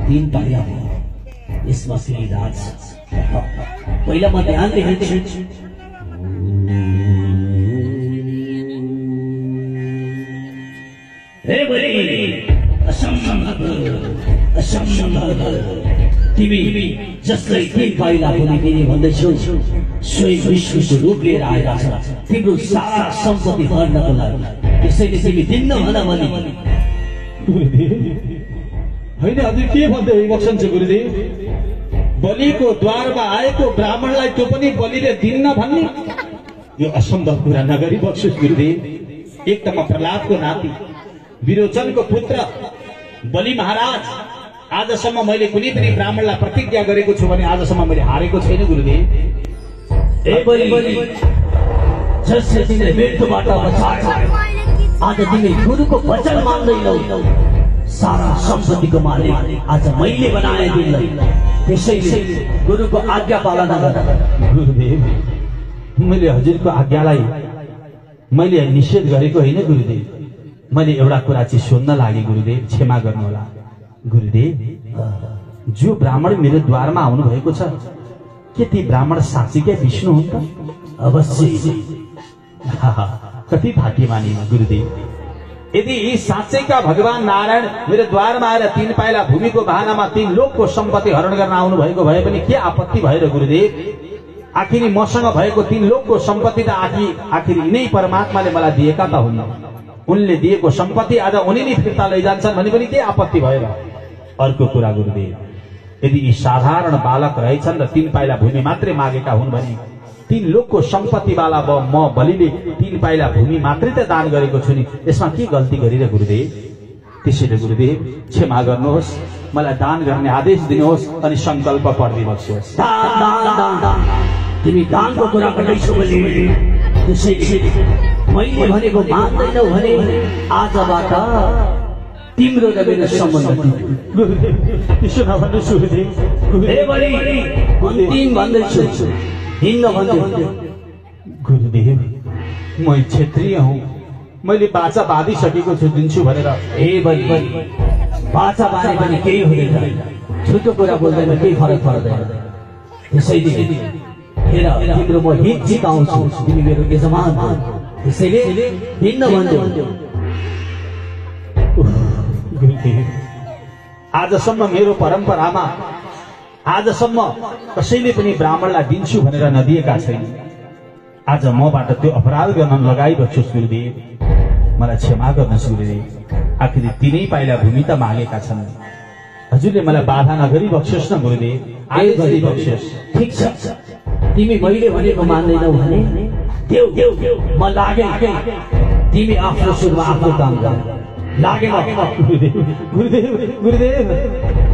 तीन पाइला हो यसमा श्री राज पहिला म ध्यानले हेर्छु हे बलि असम्भव तिमी जसलाई तीन पाइला भूमि दिने भन्दैछौ स्वयं विष्णुको रूप लिएर आएका छ तिम्रो सारा सम्पत्ति भर्नको लागि त्यसैले तिमी दिन्न भन भने होइन हजुर के भन्दै बक्सन्छ गुरुदेव बलिको द्वारमा आएको ब्राह्मणलाई त्यो पनि बलिले दिन्न भन्ने यो असम्भव कुरा नगरी बक्सोस् गुरुदेव एक त म प्रहलादको नाति विरोचनको पुत्र बलि महाराज आजसम्म मैले कुनै पनि ब्राह्मणलाई प्रतिज्ञा गरेको छु भने आजसम्म मैले हारेको छैन गुरुदेव ए बलि जसले तिमीले मृत्युबाट बचाएको आज तिमी गुरुको वचन मान्दैनौ सारा सम्पत्तिको मालिक आज मैले बनाए तिमीलाई त्यसैले गुरुको आज्ञा पालना गर गुरुदेव मैले हजुरको आज्ञालाई मैले निषेध गरेको होइन गुरुदेव मैले एउटा कुरा चाहिँ सुन्न लागे गुरुदेव क्षमा गर्नुहोला गुरुदेव जो ब्राह्मण मेरो द्वारमा आउनु भएको छ के ती ब्राह्मण साँच्चीकै विष्णु हुन् त अवश्य कति भाग्यमानी गुरुदेव यदि यी साँच्चैका भगवान नारायण मेरो द्वारमा आएर तीन पाइला भूमिको बहानामा तीन लोकको सम्पत्ति हरण गर्न आउनु भएको भए पनि के आपत्ति भएर गुरुदेव आखिर मसँग भएको तीन लोकको सम्पत्ति त आखिर यिनै परमात्माले मलाई दिएका त हुन् उनले दिएको सम्पत्ति आज उनी नै फिर्ता लैजान्छन् भने पनि के आपत्ति भएर अर्को कुरा गुरुदेव यदि यी साधारण बालक रहेछन् र तीन पाइला भूमि मात्रै मागेका हुन् भने तीन लोकको सम्पत्तिवाला म बलिले तीन पाइला भूमि मात्रै त दान गरेको छु नि यसमा के गल्ती गरेर गुरुदेव त्यसैले गुरुदेव क्षमा गर्नुहोस् मलाई दान गर्ने आदेश दिनुहोस् अनि संकल्प पढिदिनुहोस् तिमी दानको कुरा गर्दैछौ बलि त्यसैले मैले भनेको मान्दैनौ भने आजबाट तिम्रो र मेरो सम्बन्ध त्यसो नभन्नुहोस् गुरुदेव हे बलि अन्तिम भन्दैछु हिन्न भन्दै गुरुदेव म क्षेत्रीय हुँ मैले बाचा बाँधिसकेको छु दिन्छु भनेर हे बलि बाचा बाँधे पनि केही हुँदैन छुटो कुरा बोल्दैन केही फरक पर्दैन त्यसैले हेर तिम्रो म हित जिताउँछु तिमी मेरो यजमान हो त्यसैले हिन्न भन्दै गुरुदेव आजसम्म मेरो परम्परामा आजसम्म कसैले पनि ब्राह्मणलाई दिन्छु भनेर नदिएका छैन आज मबाट त्यो अपराध गर्न लगाइबस्छु गुरुदेव मलाई क्षमा गर्नुहोस् गुरुदेव आखिर तीनै पाइला भूमि त मागेका छन् हजुरले मलाई बाधा नगरी बक्स्योस् न गुरुदेव आए गरी बक्स्योस् ठिक छ तिमी मैले भनेको मान्दैनौ भने देऊ म लागे तिमी आफ्नो सुरुमा आफ्नो काम गर लागे गुरुदेव गुरुदेव गुरुदेव